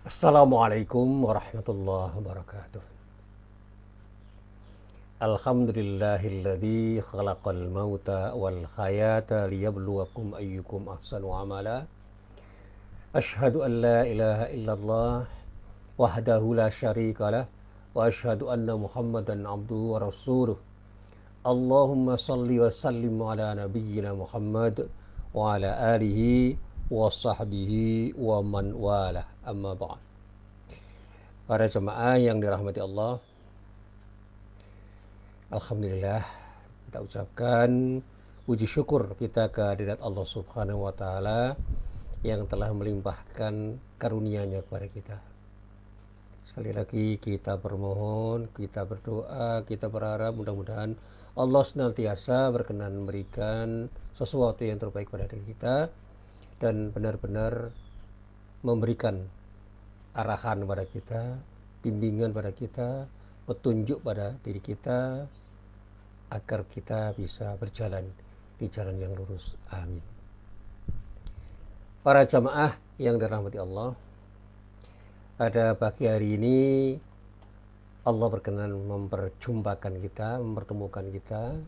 Assalamualaikum warahmatullahi wabarakatuh. Alhamdulillahilladzi khalaqal mauta wal hayata liyabluwakum ayyukum ahsanu amala. Asyhadu an la ilaha illallah wahdahu la syarikalah wa asyhadu anna Muhammadan abduhu wa rasuluh. Allahumma salli wa sallim ala nabiyyina Muhammad wa ala alihi wa sahbihi wa man walah. Amma ba'd. Para jemaah yang dirahmati Allah, alhamdulillah kita ucapkan puji syukur kita kehadirat Allah Subhanahu wa taala yang telah melimpahkan karunia-Nya kepada kita. Sekali lagi kita bermohon, kita berdoa, kita berharap mudah-mudahan Allah senantiasa berkenan memberikan sesuatu yang terbaik pada diri kita dan benar-benar memberikan arahan pada kita, bimbingan pada kita, petunjuk pada diri kita agar kita bisa berjalan di jalan yang lurus. Amin. Para jamaah yang dirahmati Allah, pada pagi hari ini Allah berkenan memperjumpakan kita, mempertemukan kita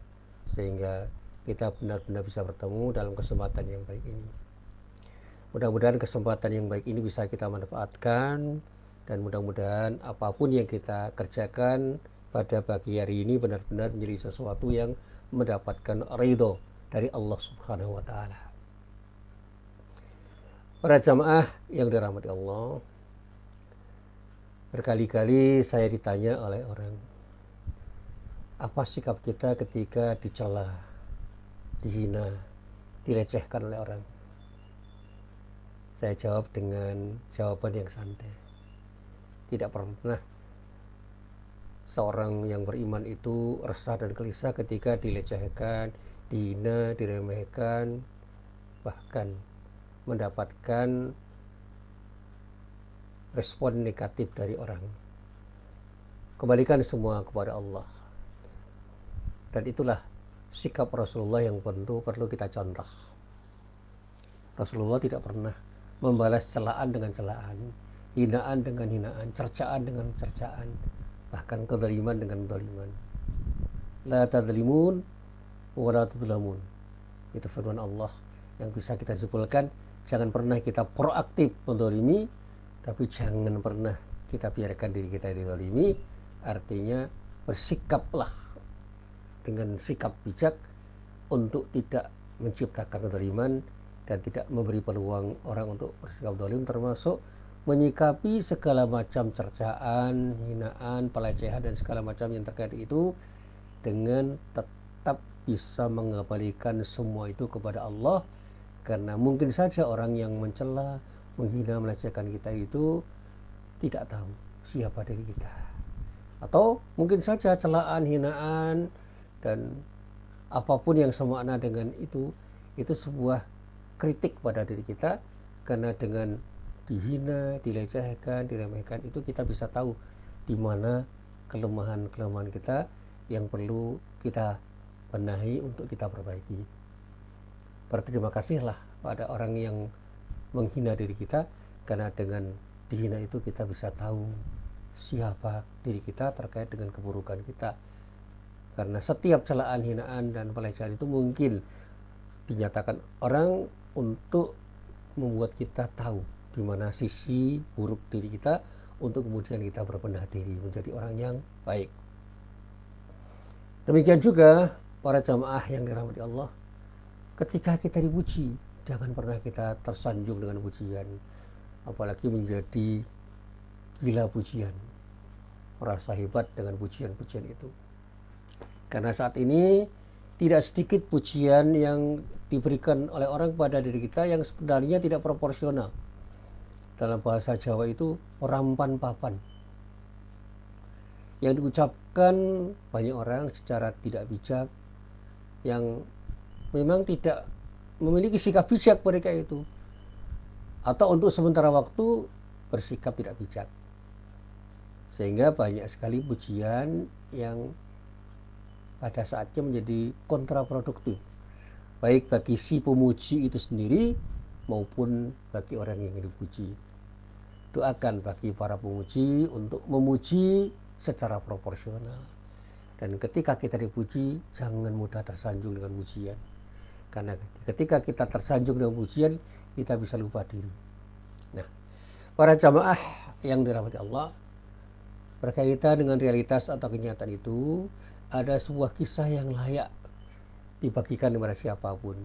sehingga kita benar-benar bisa bertemu dalam kesempatan yang baik ini. Mudah-mudahan kesempatan yang baik ini bisa kita manfaatkan dan mudah-mudahan apapun yang kita kerjakan pada pagi hari ini benar-benar menjadi sesuatu yang mendapatkan ridho dari Allah Subhanahu wa taala. Para jamaah yang dirahmati Allah, berkali-kali saya ditanya oleh orang, apa sikap kita ketika dicela, dihina, dilecehkan oleh orang? Saya jawab dengan jawaban yang santai. Tidak pernah seorang yang beriman itu resah dan gelisah ketika dilecehkan, dihina, diremehkan, bahkan mendapatkan respon negatif dari orang. Kembalikan semua kepada Allah. Dan itulah sikap Rasulullah yang perlu kita contoh. Rasulullah tidak pernah membalas celaan dengan celaan, hinaan dengan hinaan, cercaan dengan cercaan, bahkan kezaliman dengan kezaliman. La tadzlimun wa la tudzlamun. Itu firman Allah yang bisa kita simpulkan. Jangan pernah kita proaktif menzalimi, tapi jangan pernah kita biarkan diri kita dizalimi. Artinya bersikaplah dengan sikap bijak untuk tidak menciptakan kezaliman dan tidak memberi peluang orang untuk bersikap zalim, termasuk menyikapi segala macam cercaan, hinaan, pelecehan dan segala macam yang terkait itu dengan tetap bisa mengembalikan semua itu kepada Allah, karena mungkin saja orang yang mencela, menghina, melecehkan kita itu tidak tahu siapa diri kita, atau mungkin saja celaan, hinaan dan apapun yang semakna dengan itu sebuah kritik pada diri kita, karena dengan dihina, dilecehkan, diremehkan itu kita bisa tahu di mana kelemahan-kelemahan kita yang perlu kita benahi untuk kita perbaiki. Berterima kasihlah pada orang yang menghina diri kita, karena dengan dihina itu kita bisa tahu siapa diri kita terkait dengan keburukan kita. Karena setiap celaan, hinaan dan pelecehan itu mungkin dinyatakan orang untuk membuat kita tahu di mana sisi buruk diri kita, untuk kemudian kita berbenah diri menjadi orang yang baik. Demikian juga para jamaah yang dirahmati Allah, ketika kita dipuji, jangan pernah kita tersanjung dengan pujian, apalagi menjadi gila pujian, merasa hebat dengan pujian-pujian itu. Karena saat ini tidak sedikit pujian yang diberikan oleh orang kepada diri kita yang sebenarnya tidak proporsional. Dalam bahasa Jawa itu rampan-papan, yang diucapkan banyak orang secara tidak bijak, yang memang tidak memiliki sikap bijak mereka itu, atau untuk sementara waktu bersikap tidak bijak, sehingga banyak sekali pujian yang pada saatnya menjadi kontraproduktif, baik bagi si pemuji itu sendiri maupun bagi orang yang dipuji. doakan bagi para pemuji untuk memuji secara proporsional. Dan ketika kita dipuji, jangan mudah tersanjung dengan pujian. Karena ketika kita tersanjung dengan pujian, kita bisa lupa diri. Nah, para jamaah yang dirahmati Allah, berkaitan dengan realitas atau kenyataan itu, ada sebuah kisah yang layak dibagikan kepada siapapun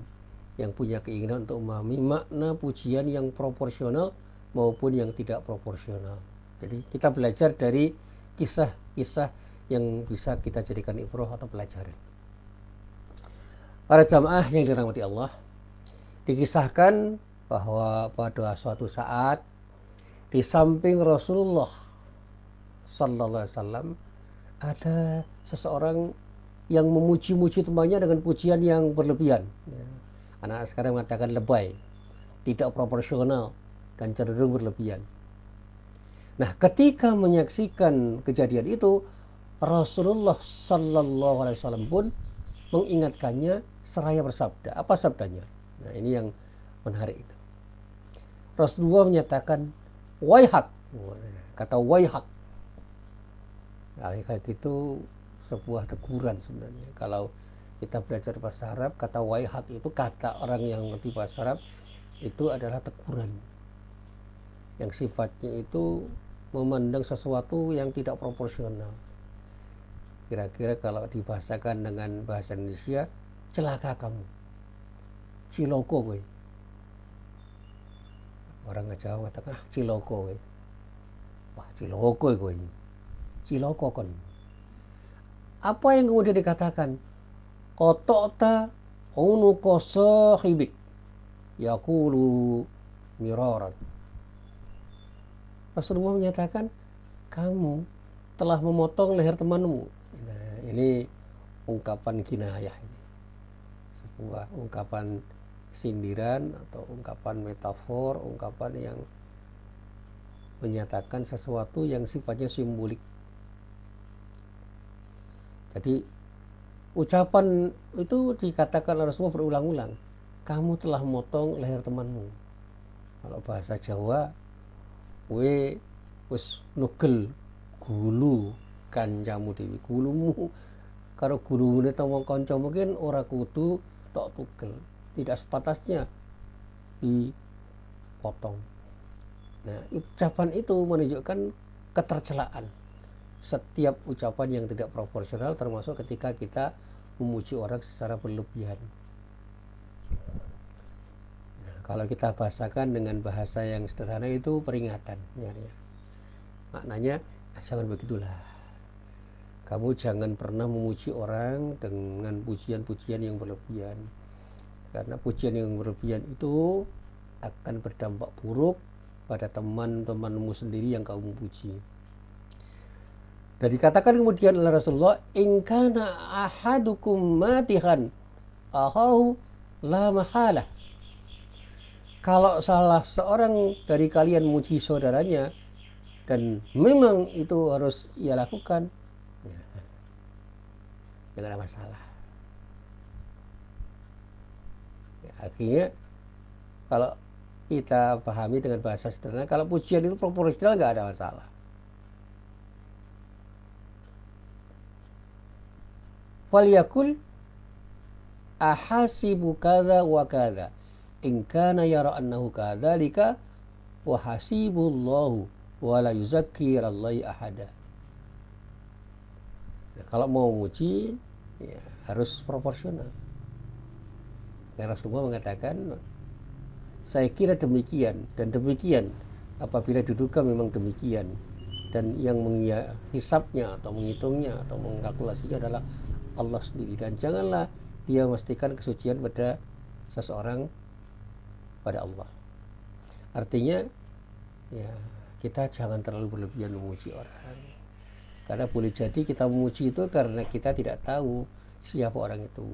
yang punya keinginan untuk memahami makna pujian yang proporsional maupun yang tidak proporsional. Jadi kita belajar dari kisah-kisah yang bisa kita jadikan ibrah atau pelajaran. Para jamaah yang dirahmati Allah, dikisahkan bahwa pada suatu saat di samping Rasulullah sallallahu alaihi wasallam ada seseorang yang memuji-muji temannya dengan pujian yang berlebihan. Anak sekarang mengatakan lebay, tidak proporsional, dan cenderung berlebihan. Nah, ketika menyaksikan kejadian itu, Rasulullah sallallahu alaihi wasallam pun mengingatkannya seraya bersabda. Apa sabdanya? Nah, ini yang menarik itu. Rasulullah menyatakan, "Waihak." Kata waihak, kayak gitu sebuah teguran sebenarnya. Kalau kita belajar bahasa Arab, kata waihak itu kata orang yang mengerti bahasa Arab itu adalah teguran yang sifatnya itu memandang sesuatu yang tidak proporsional. Kira-kira kalau dibahasakan dengan bahasa Indonesia, celaka kamu, ciloko gue. Orang Jawa katakan ciloko gue. Wah, ciloko gue ini, ciloko kan. Apa yang kemudian dikatakan? Qata'ta unuqa sahibik yaqulu miraran. Rasulullah menyatakan, kamu telah memotong leher temanmu. Nah, ini ungkapan kinayah ini. Sebuah ungkapan sindiran atau ungkapan metafor, ungkapan yang menyatakan sesuatu yang sifatnya simbolik. Jadi ucapan itu dikatakan oleh Rasulullah berulang-ulang, kamu telah memotong leher temanmu. Kalau bahasa Jawa, we wis nugel gulu kancamu dewi, gulumu karo gulune tawang kanca mungkin ora kudu tok tugel, tidak sepatasnya dipotong. Nah, ucapan itu menunjukkan ketercelaan. Setiap ucapan yang tidak proporsional, termasuk ketika kita memuji orang secara berlebihan. Nah, kalau kita bahasakan dengan bahasa yang sederhana itu peringatan. Maknanya, jangan begitulah. Kamu jangan pernah memuji orang dengan pujian-pujian yang berlebihan. Karena pujian yang berlebihan itu akan berdampak buruk pada teman-temanmu sendiri yang kamu puji. Dan dikatakan kemudian oleh Rasulullah, in kana ahadukum matihan ahahu la mahalah. Kalau salah seorang dari kalian memuji saudaranya dan memang itu harus ia lakukan, ya, tidak ada masalah. Ya, akhirnya kalau kita pahami dengan bahasa sederhana, kalau pujian itu proporsional nggak ada masalah. Falyakul ahasibu kadza wa kadza in kana yara annahu kadzalika wa hasibullahu wa la yuzakkirallahi ahada. Nah, kalau mau muji ya harus proporsional. Dan Rasulullah mengatakan, saya kira demikian dan demikian apabila diduga memang demikian, dan yang menghisapnya atau menghitungnya atau mengkalkulasinya adalah Allah sendiri, dan janganlah dia memastikan kesucian pada seseorang pada Allah. Artinya ya kita jangan terlalu berlebihan memuji orang, karena boleh jadi kita memuji itu karena kita tidak tahu siapa orang itu.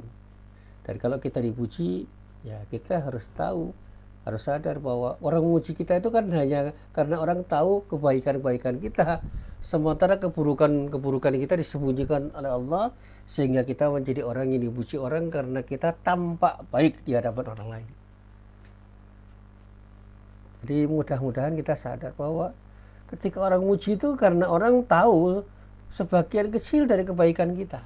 Dan kalau kita dipuji, ya kita harus tahu, harus sadar bahwa orang memuji kita itu kan hanya karena orang tahu kebaikan-kebaikan kita, sementara keburukan-keburukan kita disembunyikan oleh Allah, sehingga kita menjadi orang yang dipuji orang karena kita tampak baik di hadapan orang lain. Jadi mudah-mudahan kita sadar bahwa Ketika orang muji itu karena orang tahu sebagian kecil dari kebaikan kita.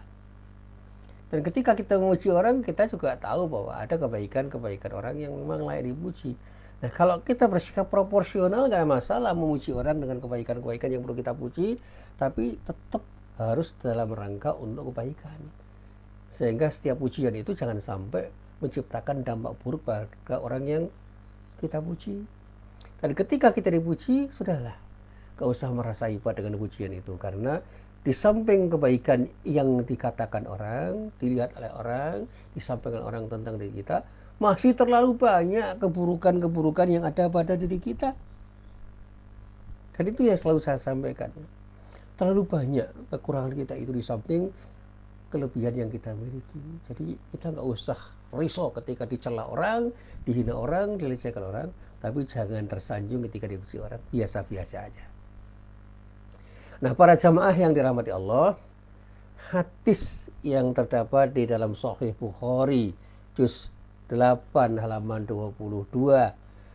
Dan ketika kita memuji orang, kita juga tahu bahwa ada kebaikan-kebaikan orang yang memang layak dipuji. Nah, kalau kita bersikap proporsional, nggak ada masalah memuji orang dengan kebaikan-kebaikan yang perlu kita puji, tapi tetap harus dalam rangka untuk kebaikan. Sehingga setiap pujian itu jangan sampai menciptakan dampak buruk pada orang yang kita puji. Dan ketika kita dipuji, sudahlah, gak usah merasa hebat dengan pujian itu, karena di samping kebaikan yang dikatakan orang, dilihat oleh orang, disampaikan orang tentang diri kita, masih terlalu banyak keburukan-keburukan yang ada pada diri kita. Dan itu yang selalu saya sampaikan. Terlalu banyak kekurangan kita itu di samping kelebihan yang kita miliki. Jadi kita nggak usah risau ketika dicela orang, dihina orang, dilecehkan orang, tapi jangan tersanjung ketika dipuji orang, biasa-biasa aja. Nah, para jamaah yang dirahmati Allah, hadis yang terdapat di dalam Sahih Bukhari juz 8 halaman 22,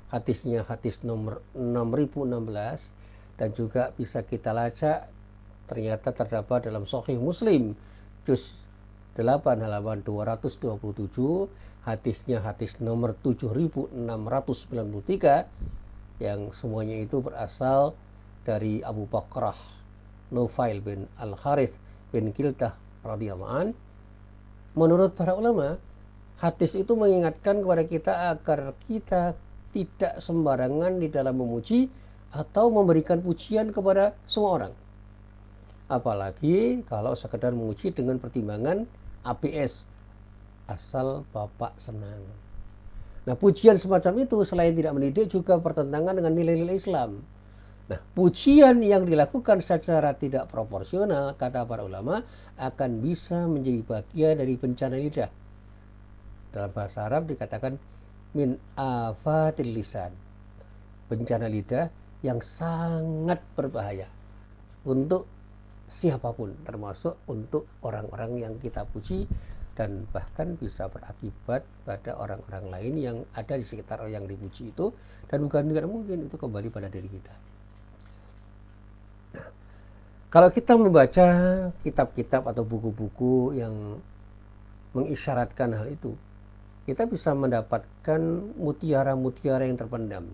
hadisnya hadis nomor 6016, dan juga bisa kita lacak ternyata terdapat dalam Sahih Muslim juz 8 halaman 227, hadisnya hadis nomor 7693, yang semuanya itu berasal dari Abu Bakrah Nufail bin Al-Harith bin Kildah radhiyallahu an. Menurut para ulama, hadis itu mengingatkan kepada kita agar kita tidak sembarangan di dalam memuji atau memberikan pujian kepada semua orang. Apalagi kalau sekedar memuji dengan pertimbangan ABS, asal Bapak senang. Nah, pujian semacam itu selain tidak mendidik juga bertentangan dengan nilai-nilai Islam. Nah, pujian yang dilakukan secara tidak proporsional, kata para ulama, akan bisa menjadi bagian dari bencana lidah. Dalam bahasa Arab dikatakan min afatil lisan, bencana lidah yang sangat berbahaya untuk siapapun, termasuk untuk orang-orang yang kita puji, dan bahkan bisa berakibat pada orang-orang lain yang ada di sekitar yang dipuji itu, dan bukan tidak mungkin itu kembali pada diri kita. Nah, kalau kita membaca kitab-kitab atau buku-buku yang mengisyaratkan hal itu, kita bisa mendapatkan mutiara-mutiara yang terpendam.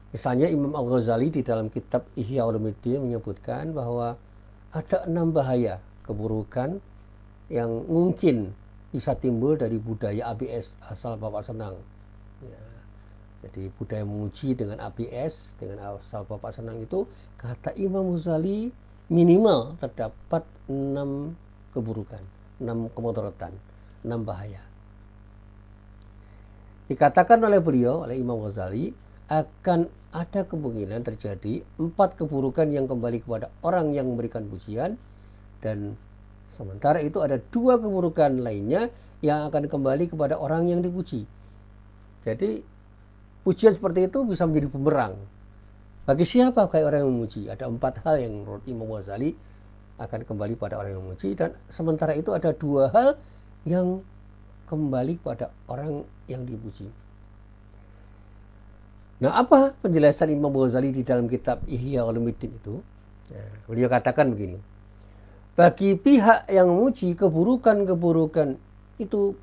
Misalnya Imam Al-Ghazali di dalam kitab Ihya Ulumuddin menyebutkan bahwa ada 6 bahaya keburukan yang mungkin bisa timbul dari budaya ABS, asal Bapak senang. Ya. Jadi budaya memuji dengan ABS, dengan asal Bapak senang itu, kata Imam Ghazali, minimal terdapat 6 keburukan, 6 kemudaratan, 6 bahaya. Dikatakan oleh beliau, oleh Imam Ghazali, akan ada kemungkinan terjadi 4 keburukan yang kembali kepada orang yang memberikan pujian, dan sementara itu ada 2 keburukan lainnya yang akan kembali kepada orang yang dipuji. Jadi pujian seperti itu bisa menjadi bumerang. Bagi siapa kayak orang yang memuji? Ada 4 hal yang menurut Imam Ghazali akan kembali pada orang yang memuji, dan sementara itu ada 2 hal yang kembali kepada orang yang dipuji. Nah, apa penjelasan Imam Ghazali di dalam kitab Ihya Ulumuddin itu? Nah, beliau katakan begini. Bagi pihak yang memuji, keburukan-keburukan itu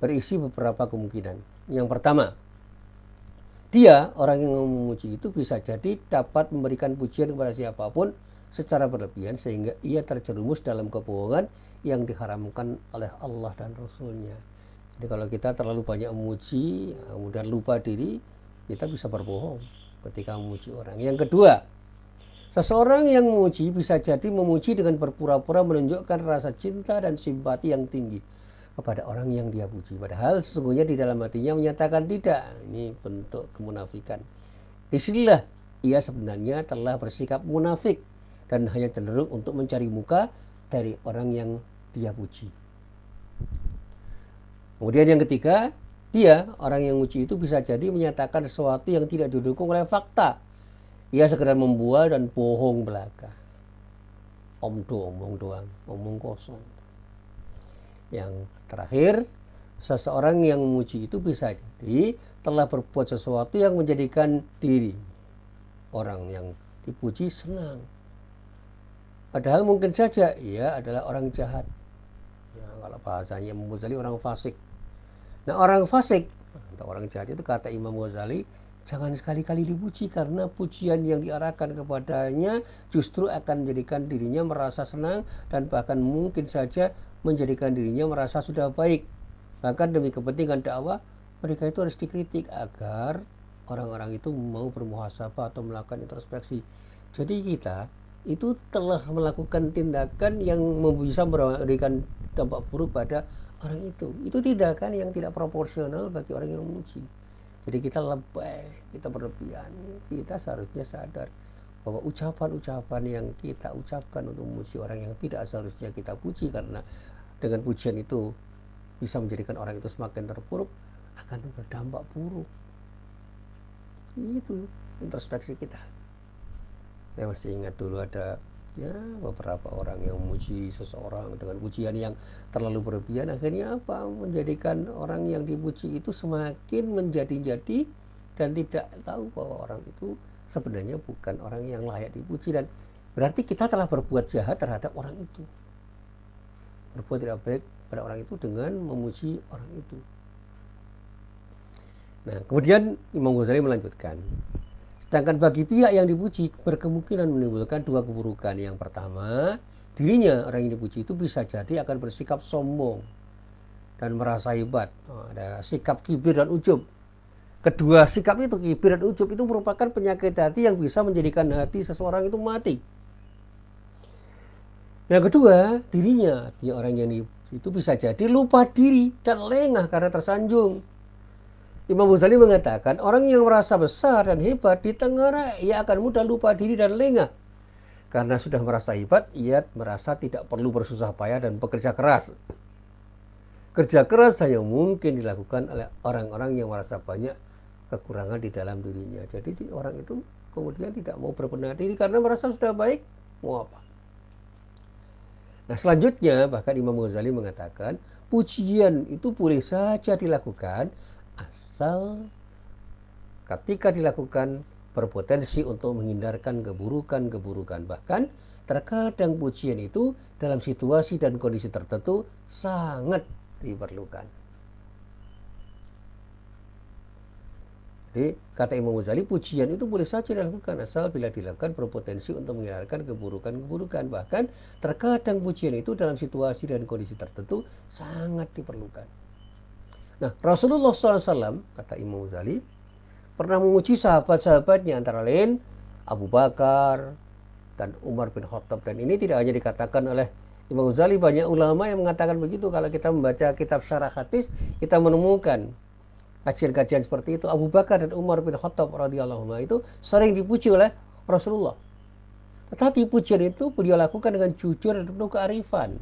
berisi beberapa kemungkinan. Yang pertama, dia, orang yang memuji itu, bisa jadi dapat memberikan pujian kepada siapapun secara berlebihan sehingga ia terjerumus dalam kebohongan yang diharamkan oleh Allah dan Rasulnya. Jadi kalau kita terlalu banyak memuji, kemudian lupa diri, kita bisa berbohong ketika memuji orang. Yang kedua, seseorang yang memuji bisa jadi memuji dengan berpura-pura menunjukkan rasa cinta dan simpati yang tinggi kepada orang yang dia puji, padahal sesungguhnya di dalam hatinya menyatakan tidak. Ini bentuk kemunafikan. Disinilah ia sebenarnya telah bersikap munafik dan hanya cenderung untuk mencari muka dari orang yang dia puji. Kemudian yang ketiga, dia, orang yang memuji itu, bisa jadi menyatakan sesuatu yang tidak didukung oleh fakta. Ia sekedar membual dan bohong belaka. Omong doang, omong kosong. Yang terakhir, seseorang yang memuji itu bisa jadi telah berbuat sesuatu yang menjadikan diri, orang yang dipuji senang. Padahal mungkin saja ia adalah orang jahat. Ya, kalau bahasanya Imam Ghazali orang fasik. Nah, orang fasik atau orang jahat itu kata Imam Ghazali jangan sekali-kali dipuji, karena pujian yang diarahkan kepadanya justru akan menjadikan dirinya merasa senang dan bahkan mungkin saja menjadikan dirinya merasa sudah baik. Bahkan demi kepentingan dakwah mereka itu harus dikritik agar orang-orang itu mau bermuhasabah atau melakukan introspeksi. Jadi kita itu telah melakukan tindakan yang bisa memberikan dampak buruk pada orang itu. Itu tindakan yang tidak proporsional bagi orang yang memuji. Jadi kita lebay, kita berlebihan. Kita seharusnya sadar bahwa ucapan-ucapan yang kita ucapkan untuk memuji orang yang tidak seharusnya kita puji, karena dengan pujian itu bisa menjadikan orang itu semakin terpuruk, akan berdampak buruk. Itu introspeksi kita. Saya masih ingat dulu ada beberapa orang yang memuji seseorang dengan pujian yang terlalu berlebihan, akhirnya apa? Menjadikan orang yang dipuji itu semakin menjadi-jadi dan tidak tahu bahwa orang itu sebenarnya bukan orang yang layak dipuji, dan berarti kita telah berbuat jahat terhadap orang itu, berbuat tidak baik pada orang itu dengan memuji orang itu. Nah, kemudian Imam Ghazali melanjutkan, sedangkan bagi pihak yang dipuji berkemungkinan menimbulkan dua keburukan. Yang pertama, dirinya orang yang dipuji itu bisa jadi akan bersikap sombong dan merasa hebat. Ada sikap kibir dan ujub. Kedua sikap itu, kibir dan ujub, itu merupakan penyakit hati yang bisa menjadikan hati seseorang itu mati. Yang kedua, dirinya, orang yang dipuji itu bisa jadi lupa diri dan lengah karena tersanjung. Imam Ghazali mengatakan orang yang merasa besar dan hebat di tengah ia akan mudah lupa diri dan lengah. Karena sudah merasa hebat, ia merasa tidak perlu bersusah payah dan bekerja keras. Kerja keras hanya mungkin dilakukan oleh orang-orang yang merasa banyak kekurangan di dalam dirinya. Jadi orang itu kemudian tidak mau berbenah diri karena merasa sudah baik, mau apa? Nah, selanjutnya bahkan Imam Ghazali mengatakan pujian itu boleh saja dilakukan asal ketika dilakukan berpotensi untuk menghindarkan keburukan-keburukan. Bahkan terkadang pujian itu dalam situasi dan kondisi tertentu sangat diperlukan. Jadi kata Imam Ghazali, pujian itu boleh saja dilakukan asal bila dilakukan berpotensi untuk menghindarkan keburukan-keburukan. Bahkan terkadang pujian itu dalam situasi dan kondisi tertentu sangat diperlukan. Nah, Rasulullah SAW, kata Imam Ghazali, pernah memuji sahabat-sahabatnya, antara lain Abu Bakar dan Umar bin Khattab. Dan ini tidak hanya dikatakan oleh Imam Ghazali, banyak ulama yang mengatakan begitu. Kalau kita membaca kitab syarah hadis, kita menemukan kajian-kajian seperti itu. Abu Bakar dan Umar bin Khattab radhiyallahu anhu itu sering dipuji oleh Rasulullah. Tetapi pujian itu beliau lakukan dengan jujur dan penuh kearifan.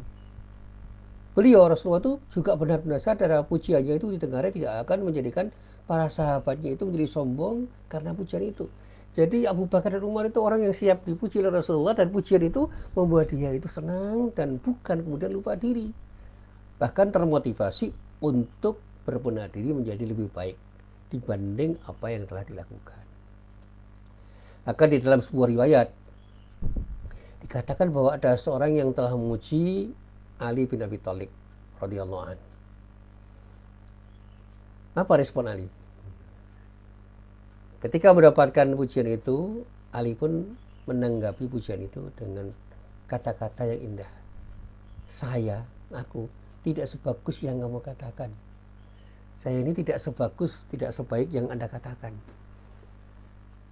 Beliau Rasulullah itu juga benar-benar sadar bahwa pujiannya itu didengarnya tidak akan menjadikan para sahabatnya itu menjadi sombong karena pujian itu. Jadi Abu Bakar dan Umar itu orang yang siap dipuji oleh Rasulullah, dan pujian itu membuat dia itu senang dan bukan kemudian lupa diri. Bahkan termotivasi untuk berbenah diri menjadi lebih baik dibanding apa yang telah dilakukan. Akan di dalam sebuah riwayat dikatakan bahwa ada seorang yang telah memuji Ali bin Abi Thalib radhiyallahu anhu. Apa respon Ali? Ketika mendapatkan pujian itu, Ali pun menanggapi pujian itu dengan kata-kata yang indah. Aku tidak sebagus yang kamu katakan. Saya ini tidak sebagus, tidak sebaik yang Anda katakan.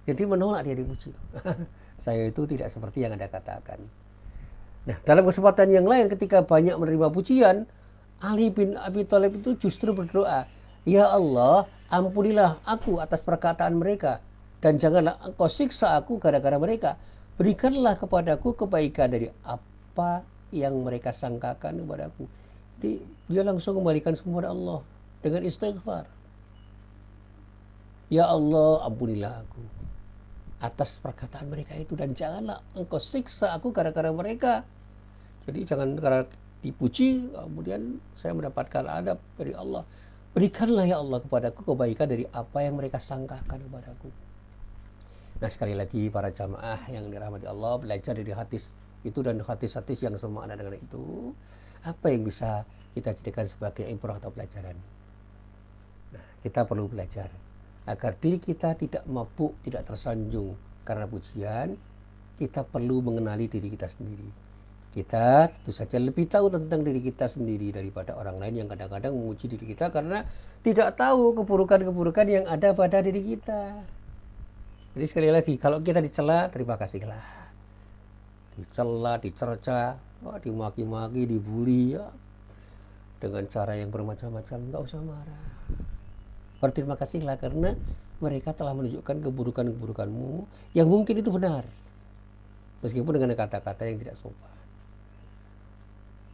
Jadi menolak dia dipuji. Saya itu tidak seperti yang Anda katakan. Nah, dalam kesempatan yang lain ketika banyak menerima pujian, Ali bin Abi Thalib itu justru berdoa, "Ya Allah, ampunilah aku atas perkataan mereka, dan janganlah Engkau siksa aku gara-gara mereka. Berikanlah kepadaku kebaikan dari apa yang mereka sangkakan kepadaku." Jadi dia langsung kembalikan semua kepada Allah dengan istighfar. "Ya Allah, ampunilah aku atas perkataan mereka itu, dan janganlah Engkau siksa aku gara-gara mereka." Jadi jangan karena dipuji kemudian saya mendapatkan adab dari Allah. Berikanlah ya Allah kepadaku kebaikan dari apa yang mereka sangkakan kepadaku. Nah, sekali lagi para jamaah yang dirahmati Allah, belajar dari hadis itu dan hadis-hadis yang semakna dengan itu, apa yang bisa kita jadikan sebagai ibrah atau pelajaran. Nah, kita perlu belajar agar diri kita tidak mabuk, tidak tersanjung karena pujian. Kita perlu mengenali diri kita sendiri. Kita tentu saja lebih tahu tentang diri kita sendiri daripada orang lain yang kadang-kadang memuji diri kita karena tidak tahu keburukan-keburukan yang ada pada diri kita. Jadi sekali lagi, kalau kita dicela, terima kasihlah. Dicela, dicerca, dimaki-maki, dibully, ya, dengan cara yang bermacam-macam, nggak usah marah. Berterima kasihlah karena mereka telah menunjukkan keburukan-keburukanmu yang mungkin itu benar, meskipun dengan kata-kata yang tidak sopan.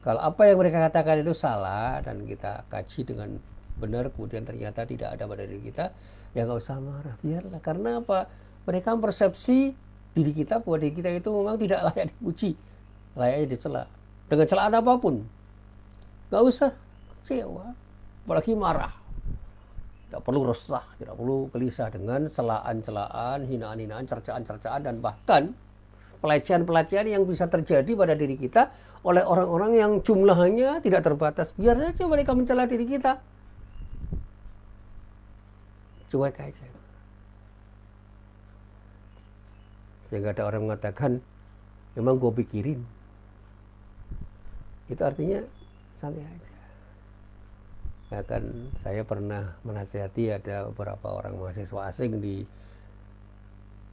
Kalau apa yang mereka katakan itu salah dan kita kaji dengan benar, kemudian ternyata tidak ada pada diri kita, ya nggak usah marah, biarlah. Karena apa? Mereka mempersepsi diri kita bahwa diri kita itu memang tidak layak dipuji, layaknya dicela dengan celaan apapun. Nggak usah kecewa, apalagi marah. Tidak perlu resah, tidak perlu gelisah dengan celaan-celaan, hinaan-hinaan, cercaan-cercaan, dan bahkan pelecehan-pelecehan yang bisa terjadi pada diri kita oleh orang-orang yang jumlahnya tidak terbatas. Biar saja mereka mencela diri kita, cuek aja. Sehingga ada orang mengatakan, memang gue pikirin. Itu artinya santai aja. Bahkan saya pernah menasihati ada beberapa orang mahasiswa asing di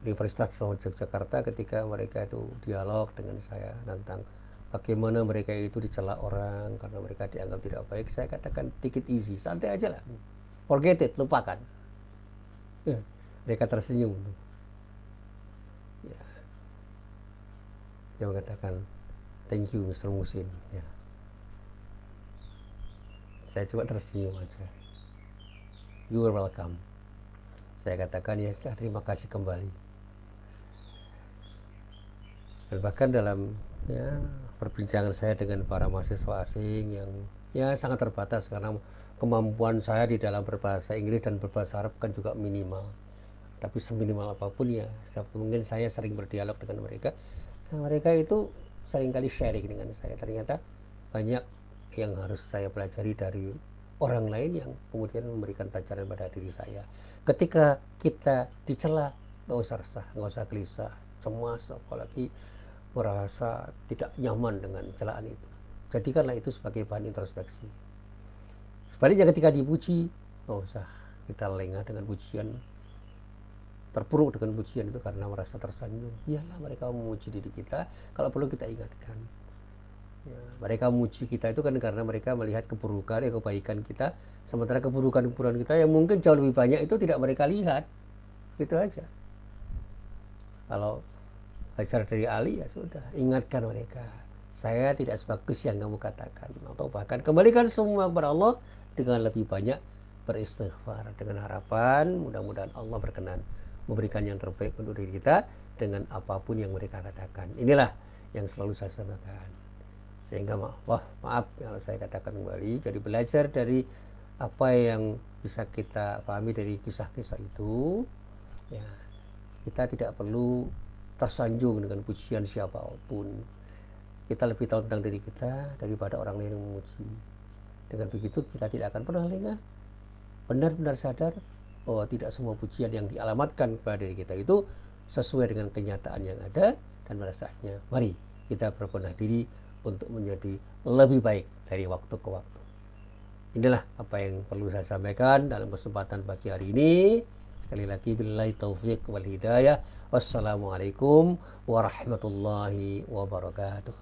Universitas Yogyakarta ketika mereka itu dialog dengan saya tentang bagaimana mereka itu dicela orang karena mereka dianggap tidak baik. Saya katakan, take it easy, santai aja lah. Forget it, lupakan. Ya, mereka tersenyum. Ya. Dia mengatakan, thank you Mr. Musin. Ya. Saya cuma tersenyum aja. You are welcome. Saya katakan, ya sudah, terima kasih kembali. Dan bahkan dalam perbincangan saya dengan para mahasiswa asing yang sangat terbatas karena kemampuan saya di dalam berbahasa Inggris dan berbahasa Arab kan juga minimal. Tapi seminimal apapun ya, mungkin saya sering berdialog dengan mereka. Nah, mereka itu seringkali sharing dengan saya. Ternyata banyak yang harus saya pelajari dari orang lain yang kemudian memberikan pelajaran pada diri saya. Ketika kita dicela, nggak usah resah, nggak usah gelisah, cemas, apalagi merasa tidak nyaman dengan celaan itu. Jadikanlah itu sebagai bahan introspeksi. Sebaliknya ketika dipuji, nggak usah kita lengah dengan pujian, terpuruk dengan pujian itu karena merasa tersanjung. Biarlah mereka memuji diri kita, kalau perlu kita ingatkan. Ya, mereka memuji kita itu kan karena mereka melihat keburukan, kebaikan kita, sementara keburukan-keburukan kita yang mungkin jauh lebih banyak itu tidak mereka lihat. Gitu aja. Kalau belajar dari Ali, ya sudah, ingatkan mereka, saya tidak sebagus yang kamu katakan, atau bahkan kembalikan semua kepada Allah dengan lebih banyak beristighfar, dengan harapan mudah-mudahan Allah berkenan memberikan yang terbaik untuk diri kita dengan apapun yang mereka katakan. Inilah yang selalu saya sampaikan. Sehingga maaf kalau saya katakan kembali, jadi belajar dari apa yang bisa kita pahami dari kisah-kisah itu, ya, kita tidak perlu tersanjung dengan pujian siapapun. Kita lebih tahu tentang diri kita daripada orang lain yang memuji. Dengan begitu kita tidak akan pernah lengah, benar-benar sadar bahwa tidak semua pujian yang dialamatkan kepada diri kita itu sesuai dengan kenyataan yang ada, dan pada saatnya mari kita berbenah diri untuk menjadi lebih baik dari waktu ke waktu. Inilah apa yang perlu saya sampaikan dalam kesempatan pagi hari ini. Sekali lagi, billahi taufiq wal hidayah. Wassalamualaikum warahmatullahi wabarakatuh.